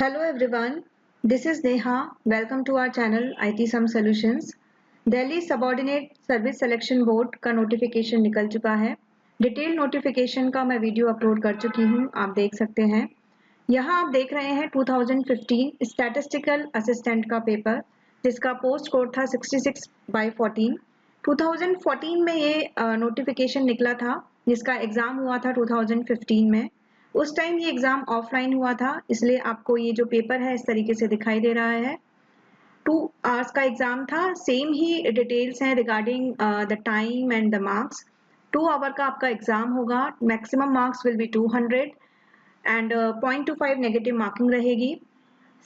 Hello everyone, this is Neha. Welcome to our channel IT Sum Solutions. Delhi subordinate service selection board का notification निकल चुका है। Detail notification का मैं video upload कर चुकी हूं, आप देख सकते हैं। यहां आप देख रहे हैं 2015 स्टैटिस्टिकल असिस्टेंट का पेपर, जिसका पोस्ट कोड था 66/14। 2014 में ये नोटिफिकेशन निकला था, जिसका एग्जाम हुआ था 2015 में। उस टाइम ये एग्जाम ऑफलाइन हुआ था, इसलिए आपको ये जो पेपर है इस तरीके से दिखाई दे रहा है। 2 आवर्स का एग्जाम था। सेम ही डिटेल्स हैं regarding the time and the marks. 2 hour का आपका एग्जाम होगा। Maximum marks will be 200 and 0.25 negative marking रहेगी।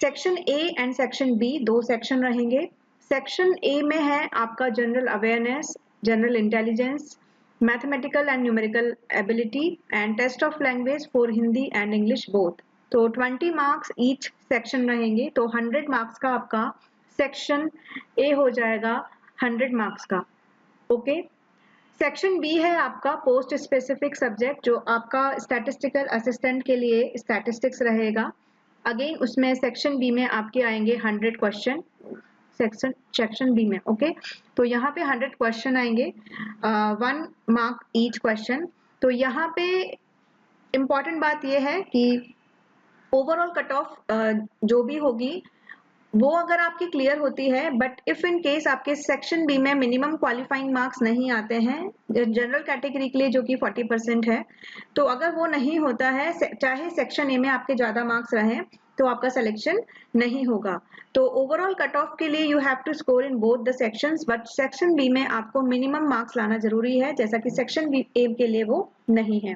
Section A and section B दो सेक्शन रहेंगे। सेक्शन ए में है आपका general awareness, general intelligence, mathematical and numerical ability and test of language for Hindi and English both. तो 20 marks each section रहेंगे, तो 100 marks का आपका सेक्शन ए हो जाएगा, 100 मार्क्स का। ओके। सेक्शन बी है आपका पोस्ट स्पेसिफिक सब्जेक्ट, जो आपका स्टैटिस्टिकल असिस्टेंट के लिए स्टैटिस्टिक्स रहेगा। अगेन उसमें सेक्शन बी में आपके आएंगे 100 क्वेश्चन सेक्शन बी में। ओके, तो यहाँ पे 100 क्वेश्चन आएंगे, 1 मार्क ईच क्वेश्चन। तो यहाँ पे इम्पॉर्टेंट बात यह है कि ओवरऑल कट ऑफ जो भी होगी वो अगर आपकी क्लियर होती है, बट इफ इन केस आपके सेक्शन बी में मिनिमम क्वालिफाइंग मार्क्स नहीं आते हैं जनरल कैटेगरी के लिए, जो कि 40% है, तो अगर वो नहीं होता है, चाहे सेक्शन ए में आपके ज्यादा मार्क्स रहे, तो आपका सिलेक्शन नहीं होगा। तो ओवरऑल कट ऑफ के लिए you have to score in both the sections, but section B में आपको मिनिमम मार्क्स लाना जरूरी है, जैसा कि सेक्शन बी ए के लिए वो नहीं है।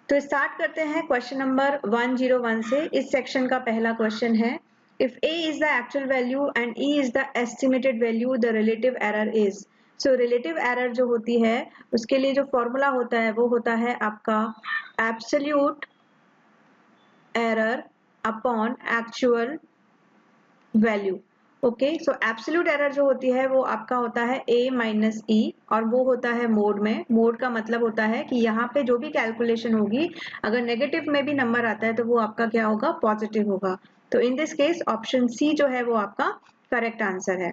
तो स्टार्ट करते हैं क्वेश्चन नंबर 101 से। इस सेक्शन का पहला क्वेश्चन है, if A is the actual value and E is the estimated value, the relative error is। So relative error जो होती है उसके लिए जो फॉर्मूला होता है वो होता है आपका absolute error upon actual value। Okay, सो एब्सोल्यूट एरर जो होती है वो आपका होता है a माइनस ई, और वो होता है मोड में। मोड का मतलब होता है कि यहाँ पे जो भी कैलकुलेशन होगी, अगर नेगेटिव में भी नंबर आता है तो वो आपका क्या होगा, पॉजिटिव होगा। तो in this case option C जो है वो आपका करेक्ट आंसर है।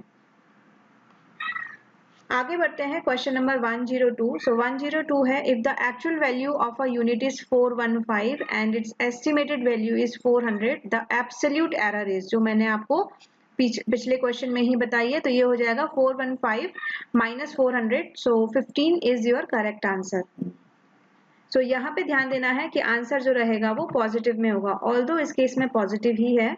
आगे बढ़ते हैं क्वेश्चन नंबर 102। सो 102 है, if the actual value of a unit is 415 and it's estimated value is 400, the absolute error is, जो मैंने आपको पिछले क्वेश्चन में ही बताई है, तो ये हो जाएगा 415 minus 400, so 15 is your correct answer. So यहाँ पे ध्यान देना है कि आंसर जो रहेगा वो पॉजिटिव में होगा, ऑल्दो इस केस में पॉजिटिव ही है।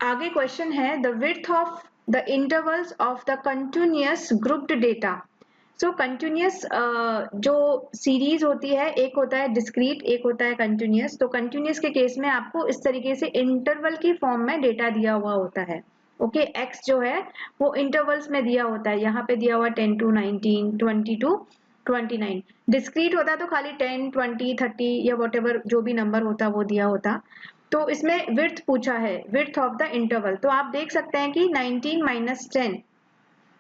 आगे क्वेश्चन है, the width of the intervals of the continuous grouped data. So continuous जो सीरीज होती है, एक होता है डिस्क्रीट, एक होता है कंटिन्यूअस। तो कंटिन्यूअस के केस में आपको इस तरीके से इंटरवल की फॉर्म में डेटा दिया हुआ होता है। ओके, एक्स जो है वो इंटरवल्स में दिया होता है, यहाँ पे दिया हुआ 10 to 19, 20 to 29। डिस्क्रीट होता तो खाली 10, 20, 30 या वॉट एवर जो भी नंबर होता वो दिया होता। तो इसमें विड्थ पूछा है, विड्थ ऑफ द इंटरवल। तो आप देख सकते हैं कि 19 माइनस 10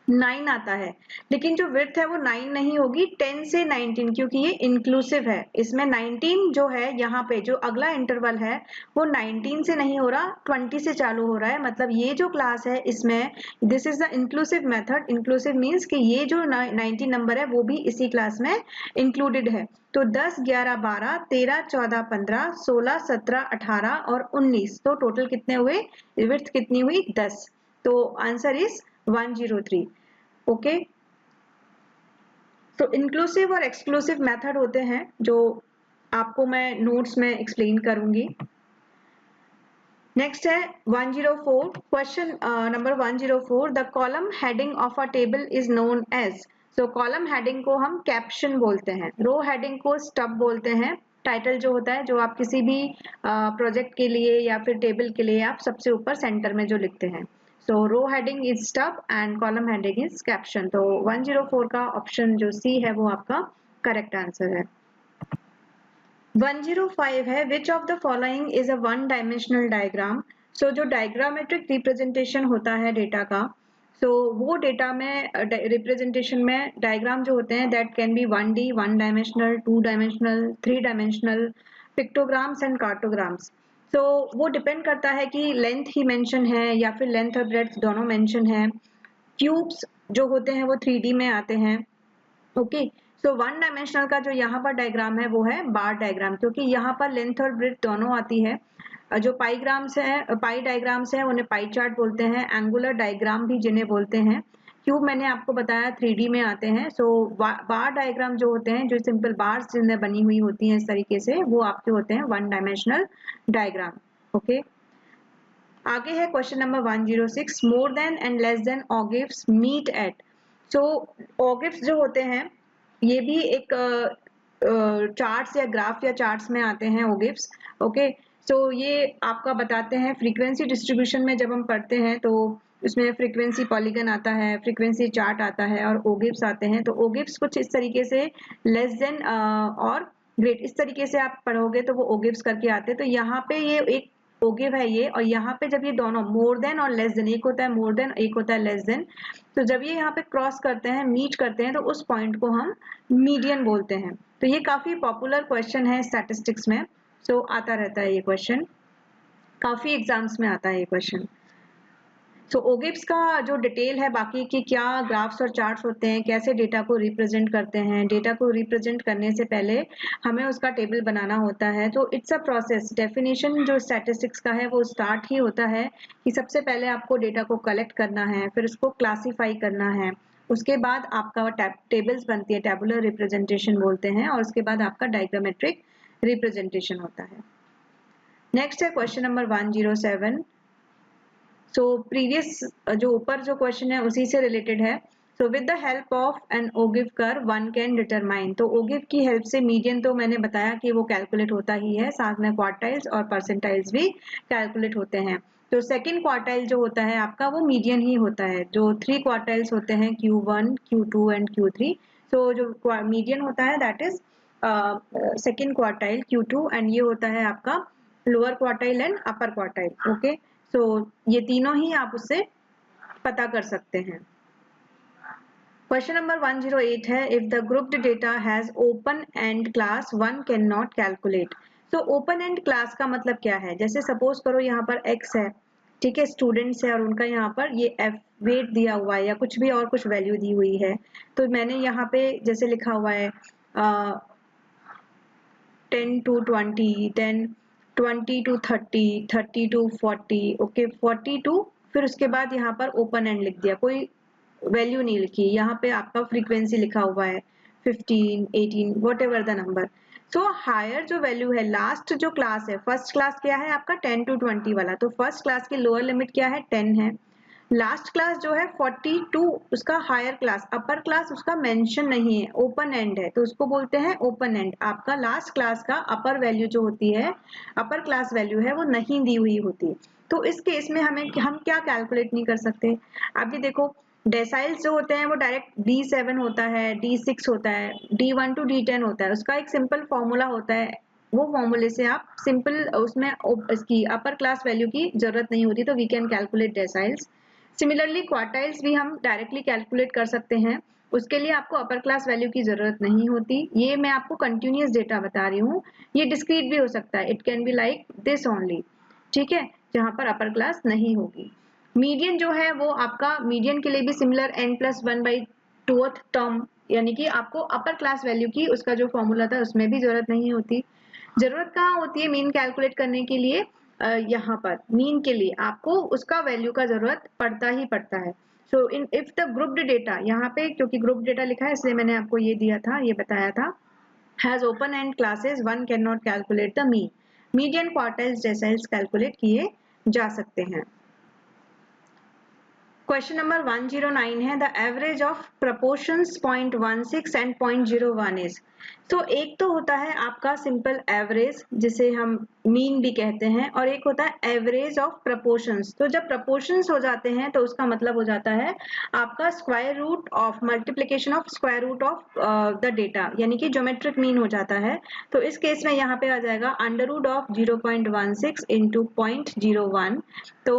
9 आता है, लेकिन जो विड्थ है वो 9 नहीं होगी, 10 से 19, क्योंकि ये इंक्लूसिव है। इसमें 19 जो है, यहाँ पे जो अगला इंटरवल है वो 19 से नहीं हो रहा, 20 से चालू हो रहा है। मतलब ये जो क्लास है इसमें this is the inclusive method. Inclusive means कि ये जो 90 नंबर है वो भी इसी क्लास में इंक्लूडेड है। तो 10, 11, 12, 13, 14, 15, 16, 17, 18 और 19, तो टोटल कितने हुए, विड्थ कितनी हुई, 10। तो आंसर इज 103। ओके, तो इंक्लूसिव और एक्सक्लूसिव मेथड होते हैं, जो आपको मैं नोट्स में एक्सप्लेन करूंगी। नेक्स्ट है 104, question number 104, the column heading of a table is known as. So column heading को हम कैप्शन बोलते हैं, रो हेडिंग को स्टब बोलते हैं। टाइटल जो होता है, जो आप किसी भी प्रोजेक्ट के लिए या फिर टेबल के लिए आप सबसे ऊपर सेंटर में जो लिखते हैं। So row heading is stub and column heading is caption. तो 104 का ऑप्शन जो सी है वो आपका करेक्ट आंसर है। 105 है, which of the following is a one dimensional diagram. So जो डायग्रामेट्रिक रिप्रेजेंटेशन होता है डेटा का, सो वो डेटा में रिप्रेजेंटेशन में डायग्राम जो होते हैं that can be 1D, 1 dimensional, 2 dimensional, 3 dimensional, pictograms and cartograms. So वो डिपेंड करता है कि लेंथ ही मेंशन है या फिर लेंथ और ब्रेड्थ दोनों मेंशन है। क्यूब्स जो होते हैं वो 3D में आते हैं। ओके, सो 1 डायमेंशनल का जो यहाँ पर डायग्राम है वो है बार डायग्राम, क्योंकि यहाँ पर लेंथ और ब्रेड्थ दोनों आती है। जो पाई डायग्राम्स है उन्हें पाई चार्ट बोलते हैं, एंगुलर डायग्राम भी जिन्हें बोलते हैं। क्यूब मैंने आपको बताया 3D में आते हैं। सो बार डायग्राम जो होते हैं, जो सिंपल बार्स जिनमें बनी हुई होती हैं इस तरीके से, वो आपके होते हैं 1 डायमेंशनल डायग्राम। ओके, आगे है question number 106, more than and less than ogives meet at. So ogives जो होते हैं ये भी एक चार्ट्स या ग्राफ या चार्ट्स में आते हैं ओगिव्स। ओके, सो ये आपका बताते हैं फ्रीक्वेंसी डिस्ट्रीब्यूशन में जब हम पढ़ते हैं तो उसमें फ्रीक्वेंसी पॉलीगन आता है, फ्रीक्वेंसी चार्ट आता है और ओगिव्स आते हैं। तो ओगिव्स कुछ इस तरीके से लेस देन और ग्रेट इस तरीके से आप पढ़ोगे तो वो ओगिव्स करके आते हैं। तो यहाँ पे ये एक ओगिव है ये, और यहाँ पे जब ये दोनों मोर देन और लेस देन, एक होता है मोर देन, एक होता है लेस देन, तो जब ये यहाँ पे क्रॉस करते हैं, मीट करते हैं, तो उस पॉइंट को हम मीडियन बोलते हैं। तो ये काफी पॉपुलर क्वेश्चन है स्टैटिस्टिक्स में। सो आता रहता है ये क्वेश्चन, काफी एग्जाम्स में आता है ये क्वेश्चन। सो ओगिव्स का जो डिटेल है बाकी की क्या ग्राफ्स और चार्ट्स होते हैं, कैसे डेटा को रिप्रेजेंट करते हैं, डेटा को रिप्रेजेंट करने से पहले हमें उसका टेबल बनाना होता है। तो इट्स अ प्रोसेस। डेफिनेशन जो स्टैटिस्टिक्स का है वो स्टार्ट ही होता है कि सबसे पहले आपको डेटा को कलेक्ट करना है, फिर उसको क्लासीफाई करना है, उसके बाद आपका टेबल्स बनती है, टेबुलर रिप्रेजेंटेशन बोलते हैं, और उसके बाद आपका डायग्रामेट्रिक रिप्रेजेंटेशन होता है। नेक्स्ट है क्वेश्चन नंबर 107। सो प्रीवियस जो ऊपर जो क्वेश्चन है उसी से रिलेटेड है। So with the help of an ogive curve one can determine. तो ओगिव की हेल्प से मीडियन तो मैंने बताया कि वो कैलकुलेट होता ही है, साथ में क्वार्टाइल्स और परसेंटाइल्स भी कैलकुलेट होते हैं। तो सेकंड क्वार्टाइल जो होता है आपका वो मीडियन ही होता है। जो 3 क्वार्टाइल्स होते हैं Q1, Q2 एंड Q3। सो जो मीडियन होता है that is second quartile Q2, and ये होता है आपका lower quartile and upper quartile. Okay, so ये तीनों ही आप उससे पता कर सकते हैं। क्वेश्चन नंबर 108 है, if the grouped data has open and class one can not calculate. So open and class का मतलब क्या है? जैसे सपोज करो यहाँ पर x है, ठीक है, स्टूडेंट्स है और उनका यहाँ पर ये f वेट दिया हुआ है या कुछ भी और कुछ वैल्यू दी हुई है। तो मैंने यहाँ पे जैसे लिखा हुआ है 10 to 20, 10 20 to 30, 30 to 40, okay 40 to, फिर उसके बाद यहाँ पर ओपन एंड लिख दिया, कोई वैल्यू नहीं लिखी। यहाँ पे आपका फ्रीक्वेंसी लिखा हुआ है 15, 18, whatever the number. So higher जो वैल्यू है, लास्ट जो क्लास है, फर्स्ट क्लास क्या है आपका 10 to 20 वाला, तो फर्स्ट क्लास की लोअर लिमिट क्या है 10 है। लास्ट क्लास जो है 42 उसका हायर क्लास, अपर क्लास उसका मेंशन नहीं है, ओपन एंड है, तो उसको बोलते हैं ओपन एंड। आपका लास्ट क्लास का अपर वैल्यू जो होती है, अपर क्लास वैल्यू है, वो नहीं दी हुई होती। तो इस केस में हम क्या कैलकुलेट नहीं कर सकते। अभी देखो डेसाइल्स जो होते हैं वो डायरेक्ट D7 होता है, D6 होता है, D1 to D10 होता है, उसका एक सिंपल फॉर्मूला होता है। वो फॉर्मूले से आप सिंपल उसमें इसकी अपर क्लास वैल्यू की जरूरत नहीं होती, तो we can calculate deciles. Similarly quartiles भी हम डायरेक्टली कैलकुलेट कर सकते हैं, उसके लिए आपको अपर क्लास वैल्यू की जरूरत नहीं होती। ये मैं आपको कंटिन्यूअस डेटा बता रही हूँ, ये डिस्क्रीट भी हो सकता है, it can be like this only, ठीक है, जहां पर अपर क्लास नहीं होगी। मीडियन जो है वो आपका, मीडियन के लिए भी सिमिलर n+1/2th टर्म, यानी कि आपको अपर क्लास वैल्यू की उसका जो फॉर्मूला था उसमें भी जरूरत नहीं होती। जरूरत कहाँ होती है मीन कैलकुलेट करने के लिए? यहाँ पर मीन के लिए आपको उसका वैल्यू का जरूरत पड़ता ही पड़ता है। So in if the grouped data, यहाँ पे क्योंकि ग्रुप डेटा लिखा है इसलिए मैंने आपको ये दिया था, ये बताया था, has open end classes one can not calculate the mean. Median, quartiles, deciles calculate किए जा सकते हैं। क्वेश्चन नंबर 109 है, the average of proportions 0.16 and 0.01 is. तो एक तो होता है आपका सिंपल एवरेज जिसे हम मीन भी कहते हैं, और एक होता है एवरेज ऑफ प्रपोर्शंस। तो जब प्रपोर्शंस हो जाते हैं तो उसका मतलब हो जाता है आपका square root of multiplication of square root of the data, यानी कि ज्योमेट्रिक मीन हो जाता है। तो इस केस में यहाँ पे आ जाएगा अंडर रूट ऑफ 0.16 इंटू 0.01। तो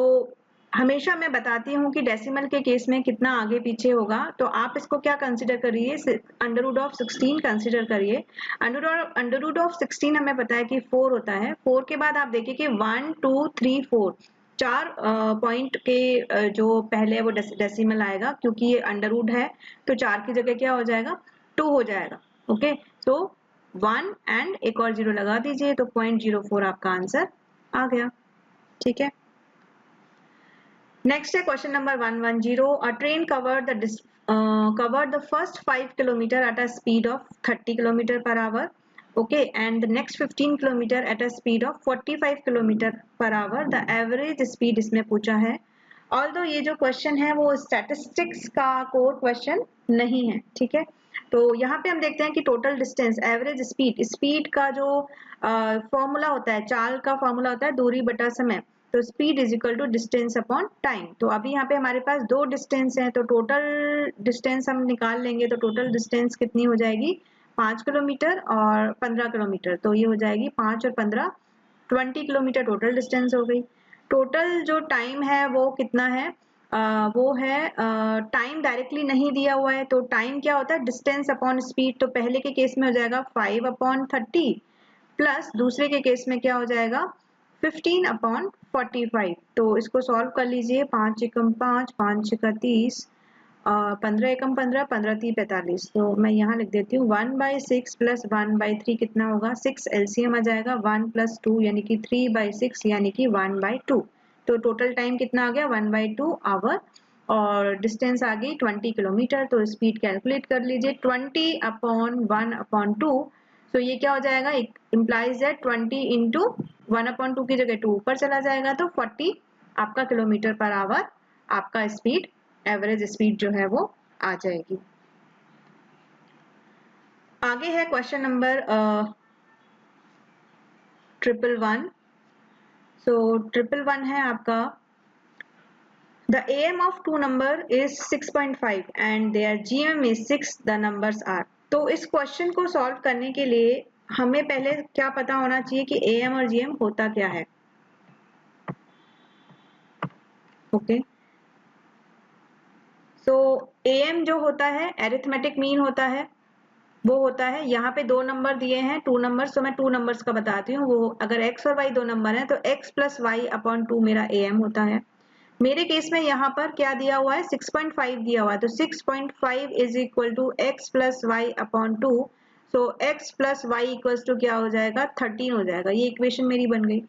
हमेशा मैं बताती हूँ कि डेसिमल के केस में कितना आगे पीछे होगा, तो आप इसको क्या कंसिडर करिए, √16 कंसिडर करिए। √16 हमें पता है कि 4 होता है। 4 के बाद आप देखिए कि 1 2 3 4 4 पॉइंट के जो पहले वो डेसिमल आएगा, क्योंकि ये अंडर है तो 4 की जगह क्या हो जाएगा, 2 हो जाएगा। ओके, तो 1 एंड एक और 0 लगा दीजिए, तो 0.04 आपका आंसर आ गया। ठीक है, नेक्स्ट है question number 110। A train covered the first 5 kilometer at a speed of 30 kilometer per hour, okay, and the next 15 kilometer at a speed of 45 kilometer per hour. The average speed इसमें पूछा है। Although ये जो question है वो statistics का core question नहीं है, ठीक है। तो यहाँ पे हम देखते हैं कि total distance, average speed, speed का जो फॉर्मूला होता है, चाल का फॉर्मूला होता है दूरी बटा समय। तो speed is equal to distance upon time. तो अभी यहाँ पे हमारे पास दो डिस्टेंस है, तो टोटल डिस्टेंस हम निकाल लेंगे, तो टोटल डिस्टेंस कितनी हो जाएगी, 5 किलोमीटर और 15 किलोमीटर। तो ये हो जाएगी 5 और 15 20 किलोमीटर टोटल डिस्टेंस हो गई। टोटल जो टाइम है वो कितना है, वो है, टाइम डायरेक्टली नहीं दिया हुआ है, तो टाइम क्या होता है, डिस्टेंस अपॉन स्पीड। तो पहले के केस में हो जाएगा 5/30 प्लस दूसरे के केस में क्या हो जाएगा 15/45। तो इसको सॉल्व कर लीजिए, 5 एकम 5, 5 छक्का 30, 15 एकम 15, 15 3 45। तो मैं यहाँ लिख देती हूँ 1/6 प्लस 1/3 कितना होगा, 6 एलसीएम आ जाएगा, 1 + 2 यानी कि 3/6 यानी कि 1/2। तो टोटल टाइम कितना आ गया 1/2 आवर, और डिस्टेंस आ गई 20 किलोमीटर। तो स्पीड कैलकुलेट कर लीजिए, 20/1/2। तो ये क्या हो जाएगा, इम्प्लाइज दैट 20 इंटू 1/2 की जगह 2 ऊपर चला जाएगा, तो 40 आपका किलोमीटर पर आवर आपका स्पीड, एवरेज स्पीड जो है वो आ जाएगी। आगे है क्वेश्चन नंबर 111। सो 111 है आपका, the AM of two number is 6.5 and their GM is 6, the numbers are। तो इस क्वेश्चन को सॉल्व करने के लिए हमें पहले क्या पता होना चाहिए कि AM और GM होता क्या है। ओके, सो AM जो होता है एरिथमेटिक मीन होता है, वो होता है, यहाँ पे दो नंबर दिए हैं, 2 नंबर्स, तो मैं 2 नंबर्स का बताती हूँ। वो अगर x और y दो नंबर है तो x + y/2 मेरा AM होता है। मेरे केस में यहाँ पर क्या दिया हुआ है, 6.5 दिया हुआ है, तो 6.5 is equal to x + y/2। So x + y equals to क्या हो जाएगा 13 हो जाएगा। ये इक्वेशन मेरी बन गई।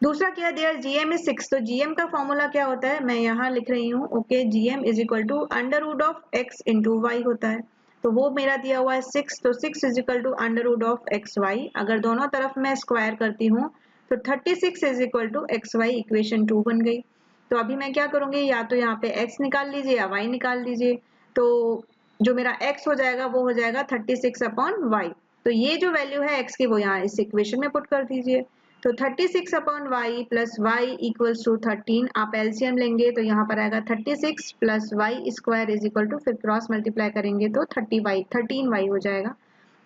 दूसरा क्या दिया, GM is 6, तो GM का फॉर्मूला क्या होता है, मैं यहाँ लिख रही हूँ, okay, GM is equal to √x × y होता है। तो वो मेरा दिया हुआ है 6, तो 6 इज इक्वल टू √xy। अगर दोनों तरफ मैं स्क्वायर करती हूँ तो 36 is equal to xy, equation 2 बन गई। तो अभी मैं क्या करूंगी, या तो यहाँ पे x निकाल लीजिए या y निकाल लीजिए। तो जो मेरा x हो जाएगा वो हो जाएगा 36/y। तो ये जो वैल्यू है x की वो यहाँ इस इक्वेशन में पुट कर दीजिए। तो 36/y + y इक्वल्स टू 13। आप एलसीएम लेंगे तो यहाँ पर आएगा 36 + y² इज इक्वल टू, फिर क्रॉस मल्टीप्लाई करेंगे तो 13y हो जाएगा।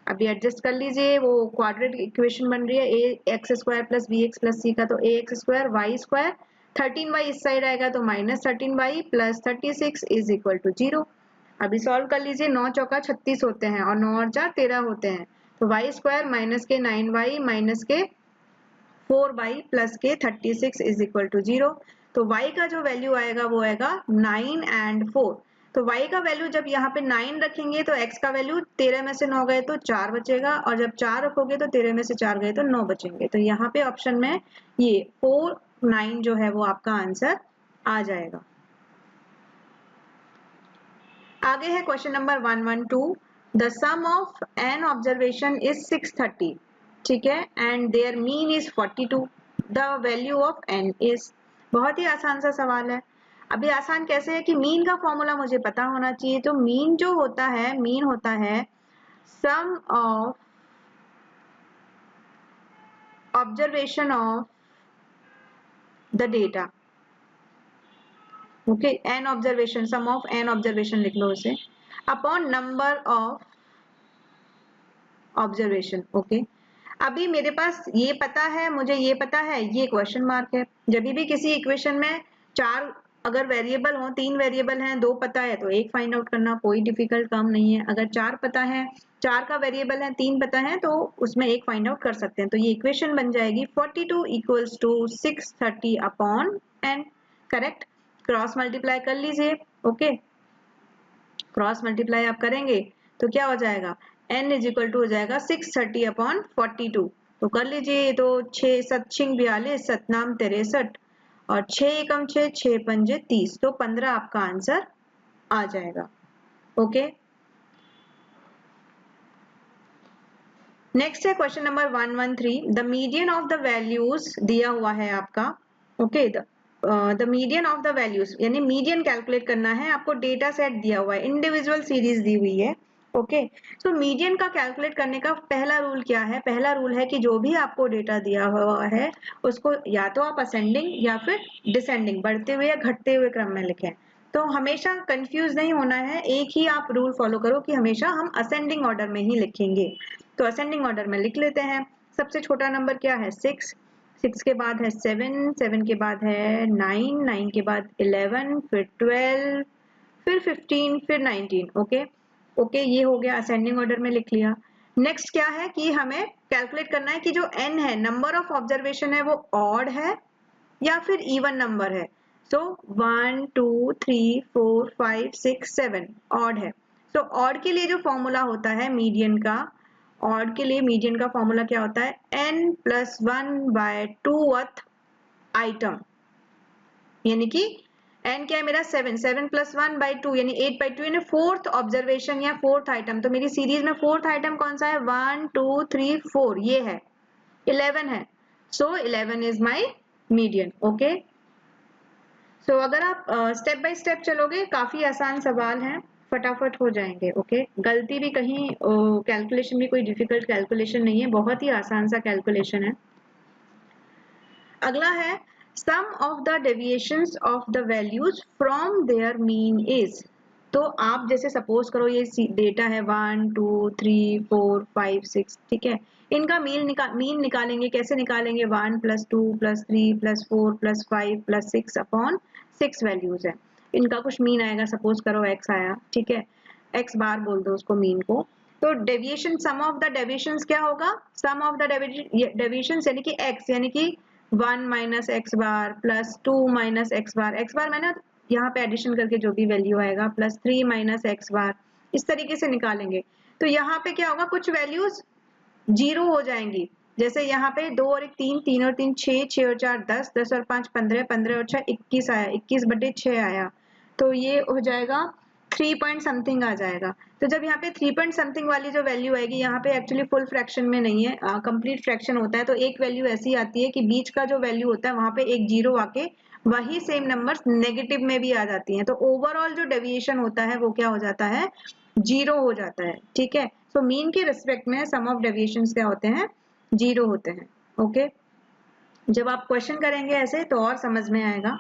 अभी एडजस्ट कर लीजिए, वो क्वाड्रेटिक इक्वेशन बन रही है ax² + bx + c का, तो ax² y², 13y इस साइड आएगा तो -13y + 36 इज इक्वल टू 0। अभी सॉल्व कर लीजिए, 9 चौका 36 होते हैं और 9 और 4 13 होते हैं। तो y² - के 9y - के 4y + के 36 इज इक्वल टू 0। तो y का जो वैल्यू आएगा वो आएगा 9 and 4। तो y का वैल्यू जब यहाँ पे 9 रखेंगे तो x का वैल्यू 13 में से 9 गए तो 4 बचेगा, और जब 4 रखोगे तो 13 में से 4 गए तो 9 बचेंगे। तो यहाँ पे ऑप्शन में ये 4 9 जो है वो आपका आंसर आ जाएगा। आगे है question number 112। The sum of n observation is 630, ठीक है, and their mean is 42। The value of n is. बहुत ही आसान सा सवाल है। अभी आसान कैसे है कि मीन का फॉर्मूला मुझे पता होना चाहिए। तो मीन जो होता है, मीन होता है sum of observation of the data. Okay, n observation, sum of n observation लिख लो उसे, upon number of observation. Okay, अभी मेरे पास ये पता है, मुझे ये पता है, ये क्वेश्चन मार्क है। जब भी किसी इक्वेशन में 4 अगर वेरिएबल हो, 3 वेरिएबल हैं, 2 पता है तो एक फाइंड आउट करना कोई डिफिकल्ट काम नहीं है। अगर 4 पता है, 4 का वेरिएबल है, 3 पता है तो उसमें एक फाइंड आउट कर सकते हैं। तो ये इक्वेशन बन जाएगी 42 equals to 630 upon n। Correct. Cross multiply कर लीजिए। ओके, क्रॉस मल्टीप्लाई आप करेंगे तो क्या हो जाएगा, n इज इक्वल टू हो जाएगा 630 अपॉन 42। तो कर लीजिए। तो 6 7 छिंग 42, 7 नाम 63 और 6 एकम 6, 6 पंजे 30, तो 15 आपका आंसर आ जाएगा। ओके, नेक्स्ट है question number 113। The median of the values दिया हुआ है आपका। Okay, the median of the values यानी मीडियन कैलकुलेट करना है आपको। डेटा सेट दिया हुआ है, इंडिविजुअल सीरीज दी हुई है। ओके, तो मीडियन का कैलकुलेट करने का पहला रूल क्या है? पहला रूल है कि जो भी आपको डेटा दिया हुआ है उसको या तो आप असेंडिंग या फिर डिसेंडिंग, बढ़ते हुए या घटते हुए क्रम में लिखें। तो हमेशा कंफ्यूज नहीं होना है, एक ही आप रूल फॉलो करो कि हमेशा हम असेंडिंग ऑर्डर में ही लिखेंगे। तो असेंडिंग ऑर्डर में लिख लेते हैं। सबसे छोटा नंबर क्या है? 6, 6 के बाद है 7, 7 के बाद है 9, 9 के बाद 11, फिर 12, फिर 15, फिर 19। ओके ओके, ये हो गया, असेंडिंग ऑर्डर में लिख लिया। नेक्स्ट क्या है कि हमें कैलकुलेट करना है कि जो n है, नंबर ऑफ ऑब्जर्वेशन है, वो ऑड है या फिर इवन नंबर है। सो 1 2 3 4 5 6 7 ऑड है। सो ऑड के लिए जो फॉर्मूला होता है मीडियन का, ऑड के लिए मीडियन का फॉर्मूला क्या होता है? n प्लस 1/2th आइटम, यानी कि n क्या है मेरा? 7, 7 प्लस 1/2 यानी 8/2 यानी फोर्थ ऑब्जर्वेशन या फोर्थ आइटम। तो मेरी सीरीज में फोर्थ आइटम कौन सा है? 1 2 3 4, ये है। 11 है, सो 11 इज माई मीडियन। ओके, सो अगर आप स्टेप बाय स्टेप चलोगे, काफी आसान सवाल हैं, फटाफट हो जाएंगे। ओके, गलती भी कहीं, कैलकुलेशन भी कोई डिफिकल्ट कैलकुलेशन नहीं है, बहुत ही आसान सा कैलकुलेशन है। अगला है sum of the deviations of the values from their mean is. तो आप जैसे सपोज करो ये डेटा है 1 2 3 4 5 6, ठीक है। इनका मीन निकालेंगे। कैसे निकालेंगे? 1 plus 2 plus 3 plus 4 plus 5 plus 6 upon 6 values है। इनका कुछ मीन आएगा, सपोज करो x आया, ठीक है, x बार बोल दो उसको मीन को। तो deviation, sum of the deviations क्या होगा? सम ऑफ द डेविएशंस यानी कि x, यानी कि 1 माइनस एक्स बार प्लस 2 माइनस एक्स बार मैंने यहाँ पे एडिशन करके जो भी वैल्यू आएगा प्लस 3 माइनस एक्स बार, इस तरीके से निकालेंगे। तो यहाँ पे क्या होगा? कुछ वैल्यूज जीरो हो जाएंगी। जैसे यहाँ पे 2 और 1 3, 3 और 3 6, 6 और 4 10, 10 और 5 15, 15 और 6 21 आया, 21/6 आया। तो ये हो जाएगा 3 पॉइंट समथिंग आ जाएगा। तो जब यहाँ पे 3 पॉइंट समथिंग वाली जो वैल्यू आएगी, यहाँ पे एक्चुअली फुल फ्रैक्शन में नहीं है, कंप्लीट फ्रैक्शन होता है। तो एक वैल्यू ऐसी आती है कि बीच का जो वैल्यू होता है वहां पे एक जीरो आके वही सेम नंबर्स नेगेटिव में भी आ जाती हैं। तो ओवरऑल जो डेविएशन होता है वो क्या हो जाता है? जीरो हो जाता है। ठीक है, सो मीन के रिस्पेक्ट में सम ऑफ डेविएशंस क्या होते हैं? जीरो होते हैं। ओके, जब आप क्वेश्चन करेंगे ऐसे तो और समझ में आएगा।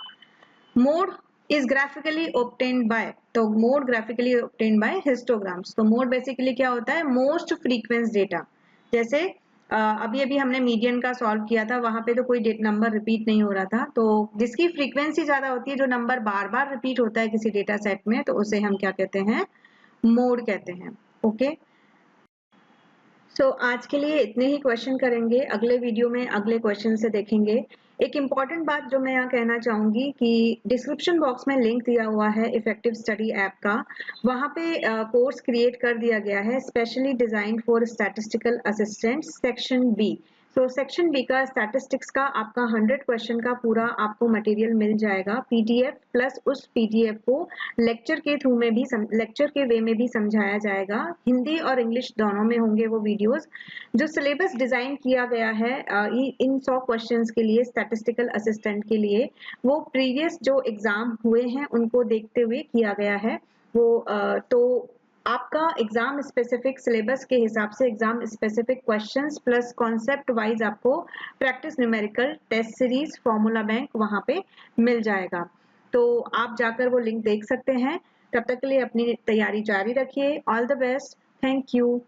Mode is graphically obtained by, तो mode graphically obtained by histograms. तो मोड बेसिकली क्या होता है? Most frequent data. जैसे अभी अभी हमने मीडियन का सॉल्व किया था, वहां पे तो कोई नंबर रिपीट नहीं हो रहा था। तो जिसकी फ्रीक्वेंसी ज्यादा होती है, जो नंबर बार बार रिपीट होता है किसी डेटा सेट में, तो उसे हम क्या कहते हैं? मोड कहते हैं। ओके, सो आज के लिए इतने ही क्वेश्चन करेंगे। अगले वीडियो में अगले क्वेश्चन से देखेंगे। एक इम्पॉर्टेंट बात जो मैं यहाँ कहना चाहूंगी कि डिस्क्रिप्शन बॉक्स में लिंक दिया हुआ है इफेक्टिव स्टडी ऐप का। वहाँ पे कोर्स क्रिएट कर दिया गया है specially designed for statistical assistant section B. So section B का स्टैटिस्टिक्स का आपका 100 क्वेश्चन का पूरा आपको मटेरियल मिल जाएगा पीडीएफ, प्लस उस पीडीएफ को लेक्चर के थ्रू में भी लेक्चर के वे में भी समझाया जाएगा। हिंदी और इंग्लिश दोनों में होंगे वो वीडियोस। जो सिलेबस डिजाइन किया गया है इन 100 क्वेश्चंस के लिए स्टैटिस्टिकल असिस्टेंट के लिए, वो प्रीवियस जो एग्जाम हुए हैं उनको देखते हुए किया गया है। वो तो आपका एग्जाम स्पेसिफिक सिलेबस के हिसाब से exam specific questions plus concept wise आपको practice numerical test series formula bank वहां पे मिल जाएगा। तो आप जाकर वो लिंक देख सकते हैं। तब तक के लिए अपनी तैयारी जारी रखिए। All the best, thank you.